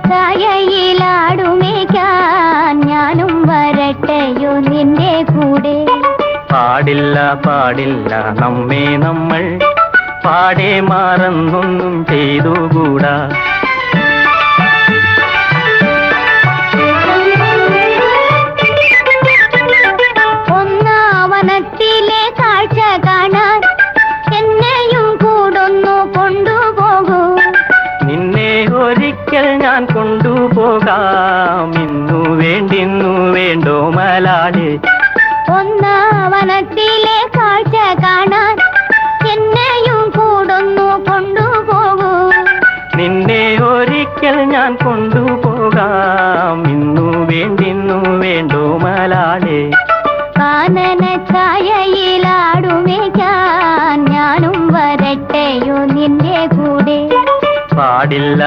ചായയിലാടുമേക്കാൻ ഞാനും വരട്ടെയോ നിന്റെ കൂടെ. പാടില്ല പാടില്ല നമ്മെ നമ്മൾ പാടെ മാറന്നൊന്നും ചെയ്തുകൂടാ. ഒന്നാവനത്തിലെ കാഴ്ച കാണാൻ എന്നെയും കൂടൊന്നു കൊണ്ടുപോകൂ. നിന്നെ ഒരിക്കൽ ഞാൻ കൊണ്ടുപോകാം, ഇന്നു വേണ്ടിന്നു വേണ്ടോ മലാളി. ഒന്നാവനത്തിലെ കാഴ്ച കാണാൻ എന്നെയും കൂടൊന്നു കൊണ്ടുപോകൂ. നിന്നെ ഒരിക്കൽ ഞാൻ കൊണ്ടുപോകാം, ഇന്നു വേണ്ടിന്നു വേണ്ടോ മലാളി. കാനന ചായയിലാടുമേക്കാൻ ഞാനും വരട്ടെയോ നിന്റെ കൂടെ. പാടില്ല